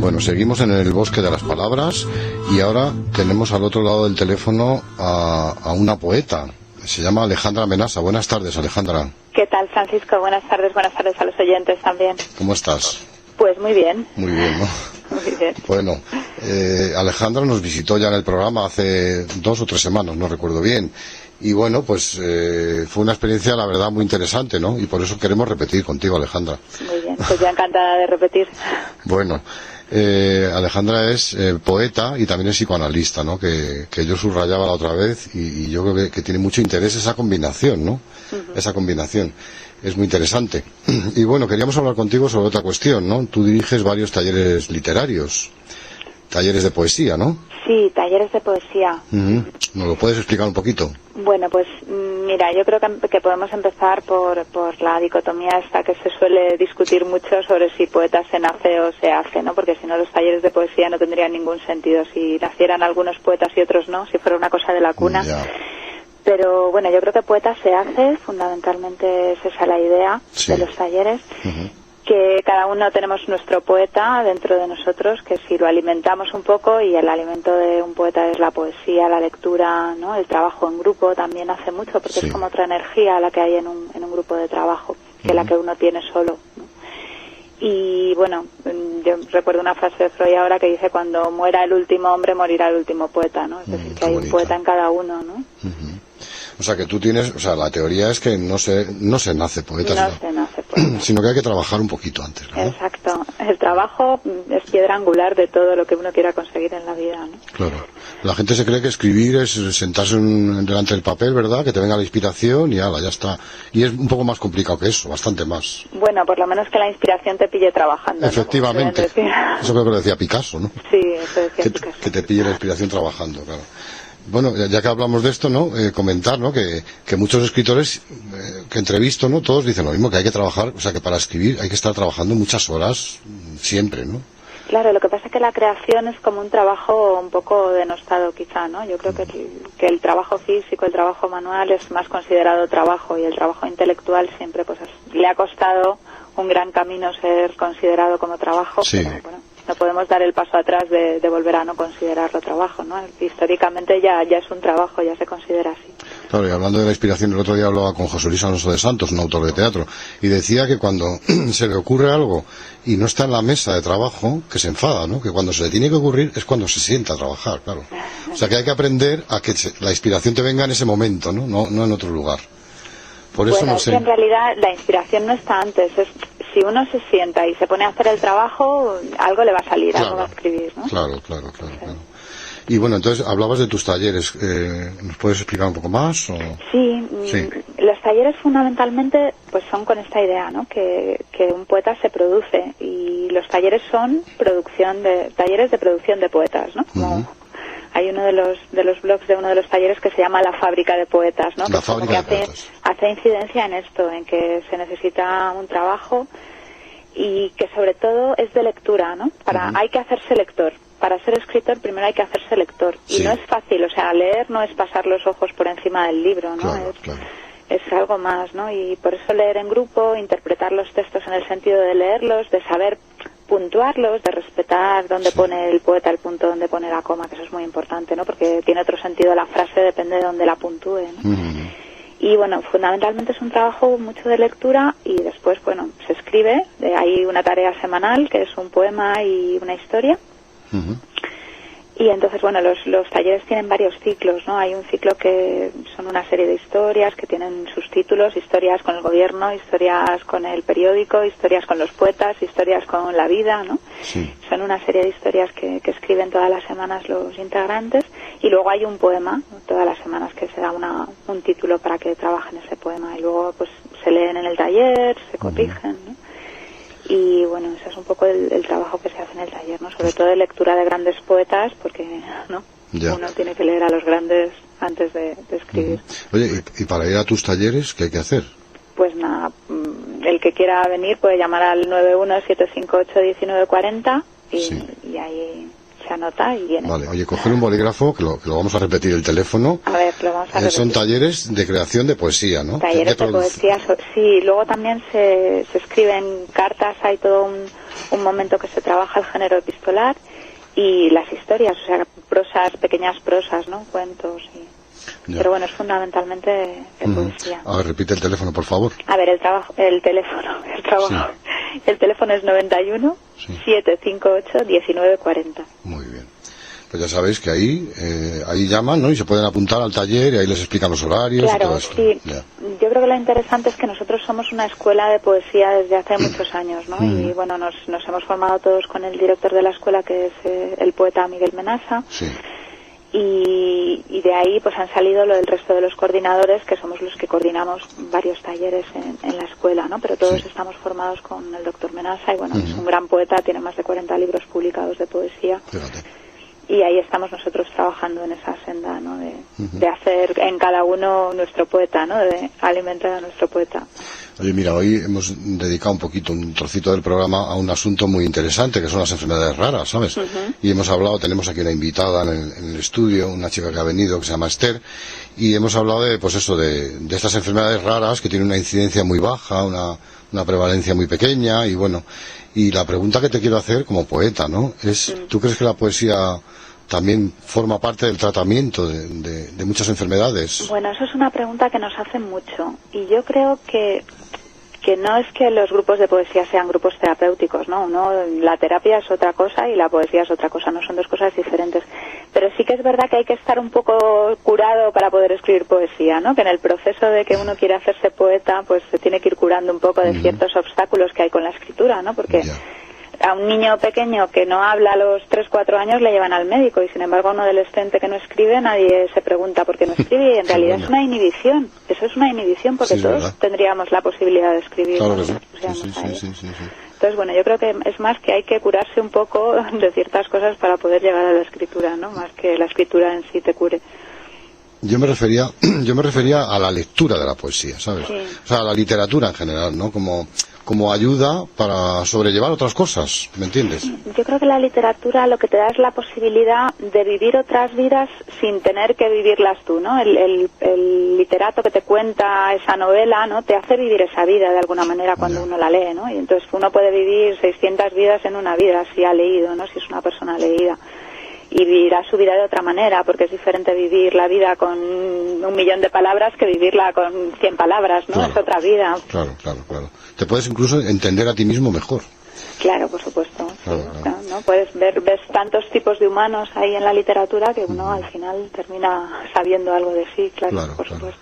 Bueno, seguimos en el bosque de las palabras y ahora tenemos al otro lado del teléfono a una poeta. Se llama Alejandra Menasa. Buenas tardes, Alejandra. ¿Qué tal, Francisco? Buenas tardes a los oyentes también. ¿Cómo estás? Pues muy bien. Muy bien, ¿no? Muy bien. Bueno, Alejandra nos visitó ya en el programa hace 2 o 3 semanas, no recuerdo bien. Y bueno, pues fue una experiencia, la verdad, muy interesante, ¿no? Y por eso queremos repetir contigo, Alejandra. Muy bien, pues ya encantada de repetir. Bueno, Alejandra es poeta y también es psicoanalista, ¿no? Que yo subrayaba la otra vez y yo creo que tiene mucho interés esa combinación, ¿no? Esa combinación es muy interesante. Y bueno, queríamos hablar contigo sobre otra cuestión, ¿no? Tú diriges varios talleres literarios, talleres de poesía, ¿no? Sí, talleres de poesía. ¿Nos lo puedes explicar un poquito? Bueno, pues mira, yo creo que podemos empezar por la dicotomía esta que se suele discutir mucho sobre si poeta se nace o se hace, ¿no? Porque si no, los talleres de poesía no tendrían ningún sentido si nacieran algunos poetas y otros no, si fuera una cosa de la cuna. Ya. Pero bueno, yo creo que poeta se hace, fundamentalmente es esa la idea de los talleres. Que cada uno tenemos nuestro poeta dentro de nosotros, que si lo alimentamos un poco, y el alimento de un poeta es la poesía, la lectura, ¿no? El trabajo en grupo también hace mucho, porque Sí. es como otra energía la que hay en un grupo de trabajo, que la que uno tiene solo, ¿no? Y bueno, yo recuerdo una frase de Freud ahora que dice: cuando muera el último hombre, morirá el último poeta, ¿no? Es decir, que hay un poeta en cada uno, ¿no? O sea, que tú tienes, o sea, la teoría es que no se nace poeta, No se nace poeta. sino que hay que trabajar un poquito antes, ¿no? Exacto. El trabajo es piedra angular de todo lo que uno quiera conseguir en la vida, ¿no? Claro. La gente se cree que escribir es sentarse delante del papel, ¿verdad? Que te venga la inspiración y ala, ya está. Y es un poco más complicado que eso, bastante más. Bueno, por lo menos que la inspiración te pille trabajando, ¿no? Efectivamente. Como suelen decir. Eso creo que lo decía Picasso, ¿no? Sí, eso decía Picasso. Que te pille la inspiración trabajando, claro. Bueno, ya que hablamos de esto, ¿no? Comentar, ¿no? Que muchos escritores que entrevisto, ¿no? Todos dicen lo mismo, que hay que trabajar, o sea, que para escribir hay que estar trabajando muchas horas siempre, ¿no? Claro, lo que pasa es que la creación es como un trabajo un poco denostado quizá, ¿no? Yo creo que el trabajo físico, el trabajo manual es más considerado trabajo, y el trabajo intelectual siempre pues le ha costado un gran camino ser considerado como trabajo. Sí. Pero, bueno, no podemos dar el paso atrás de volver a no considerarlo trabajo, ¿no? Históricamente ya es un trabajo, ya se considera así. Claro, y hablando de la inspiración, el otro día hablaba con José Luis Alonso de Santos, un autor de teatro, y decía que cuando se le ocurre algo y no está en la mesa de trabajo, que se enfada, ¿no? Que cuando se le tiene que ocurrir es cuando se sienta a trabajar, claro. O sea, que hay que aprender a que la inspiración te venga en ese momento, ¿no? No en otro lugar. Por eso Bueno, no es sé. que en realidad la inspiración no está antes. Si uno se sienta y se pone a hacer el trabajo, algo le va a salir, algo va a escribir, ¿no? Claro. Y bueno, entonces hablabas de tus talleres. ¿Nos puedes explicar un poco más? O? Sí, los talleres fundamentalmente pues son con esta idea, ¿no? Que un poeta se produce, y los talleres son talleres de producción de poetas, ¿no? Como hay uno de los blogs de uno de los talleres que se llama La Fábrica de Poetas, ¿no? La Fábrica de Poetas. Hace incidencia en esto, en que se necesita un trabajo y que sobre todo es de lectura, ¿no? Hay que hacerse lector. Para ser escritor primero hay que hacerse lector. Y Sí. no es fácil, o sea, leer no es pasar los ojos por encima del libro, ¿no? Claro. Es algo más, ¿no? Y por eso leer en grupo, interpretar los textos en el sentido de leerlos, de saber puntuarlos, de respetar dónde pone el poeta el punto, dónde pone la coma, que eso es muy importante, ¿no? Porque tiene otro sentido la frase, depende de dónde la puntúe, ¿no? Y bueno, fundamentalmente es un trabajo mucho de lectura, y después, bueno, se escribe, hay una tarea semanal que es un poema y una historia. Y entonces, bueno, los talleres tienen varios ciclos, ¿no? Hay un ciclo que son una serie de historias que tienen sus títulos: historias con el gobierno, historias con el periódico, historias con los poetas, historias con la vida, ¿no? Sí. Son una serie de historias que escriben todas las semanas los integrantes, y luego hay un poema, ¿no? Todas las semanas que se da un título para que trabajen ese poema, y luego pues se leen en el taller, se corrigen, ¿no? Y bueno, ese es un poco el trabajo que se hace en el taller, ¿no? Sobre todo de lectura de grandes poetas, porque ¿no? Ya. Uno tiene que leer a los grandes antes de escribir. Oye, y para ir a tus talleres, ¿qué hay que hacer? Pues nada, el que quiera venir puede llamar al 917581940 y ahí se anota y viene. Vale, oye, coger un bolígrafo, que lo vamos a repetir el teléfono. A ver, lo vamos a repetir. Son talleres de creación de poesía, ¿no? Talleres de poesía, sí. Luego también se escriben cartas, hay todo un momento que se trabaja el género epistólico epistolar, y las historias, o sea, prosas, pequeñas prosas, ¿no? Cuentos y... Ya. Pero bueno, es fundamentalmente poesía. A ver, repite el teléfono, por favor. A ver, el teléfono es 91 758 1940. Muy bien. Pues ya sabéis que ahí llaman, ¿no? Y se pueden apuntar al taller y ahí les explican los horarios y todo esto. Sí. Ya. Yo creo que lo interesante es que nosotros somos una escuela de poesía desde hace muchos años, ¿no? Y bueno, nos hemos formado todos con el director de la escuela, que es el poeta Miguel Menasa. Sí. Y de ahí pues han salido el resto de los coordinadores, que somos los que coordinamos varios talleres en la escuela, ¿no? Pero todos estamos formados con el doctor Menasa, y bueno, es un gran poeta, tiene más de 40 libros publicados de poesía. Fíjate. Y ahí estamos nosotros trabajando en esa senda, ¿no? De hacer en cada uno nuestro poeta, ¿no? De alimentar a nuestro poeta. Oye, mira, hoy hemos dedicado un trocito del programa a un asunto muy interesante, que son las enfermedades raras, ¿sabes? Y hemos hablado, tenemos aquí una invitada en el estudio, una chica que ha venido, que se llama Esther, y hemos hablado de estas enfermedades raras que tienen una incidencia muy baja, una prevalencia muy pequeña, y bueno, y la pregunta que te quiero hacer como poeta, ¿no? Es, ¿tú crees que la poesía también forma parte del tratamiento de muchas enfermedades? Bueno, eso es una pregunta que nos hacen mucho, y yo creo que no es que los grupos de poesía sean grupos terapéuticos, ¿no? La terapia es otra cosa y la poesía es otra cosa, no son dos cosas diferentes. Pero sí que es verdad que hay que estar un poco curado para poder escribir poesía, ¿no? Que en el proceso de que uno quiere hacerse poeta, pues se tiene que ir curando un poco de ciertos obstáculos que hay con la escritura, ¿no? Porque a un niño pequeño que no habla a los 3-4 años le llevan al médico, y sin embargo a un adolescente que no escribe nadie se pregunta por qué no escribe, y en realidad es una inhibición. Eso es una inhibición, porque todos tendríamos la posibilidad de escribir. Claro que sí. Sí. Entonces, bueno, yo creo que es más que hay que curarse un poco de ciertas cosas para poder llegar a la escritura, ¿no? Más que la escritura en sí te cure. Yo me refería a la lectura de la poesía, ¿sabes? Sí. O sea, a la literatura en general, ¿no? Como ayuda para sobrellevar otras cosas, ¿me entiendes? Yo creo que la literatura lo que te da es la posibilidad de vivir otras vidas sin tener que vivirlas tú, ¿no? El literato que te cuenta esa novela, ¿no? Te hace vivir esa vida de alguna manera cuando uno la lee, ¿no? Y entonces uno puede vivir 600 vidas en una vida si ha leído, ¿no? Si es una persona leída. Y vivirá su vida de otra manera, porque es diferente vivir la vida con 1.000.000 de palabras que vivirla con 100 palabras, ¿no? Claro. Es otra vida. Claro. Te puedes incluso entender a ti mismo mejor. Claro, por supuesto. Claro. ¿No? Ves tantos tipos de humanos ahí en la literatura que uno al final termina sabiendo algo de sí, claro, por supuesto.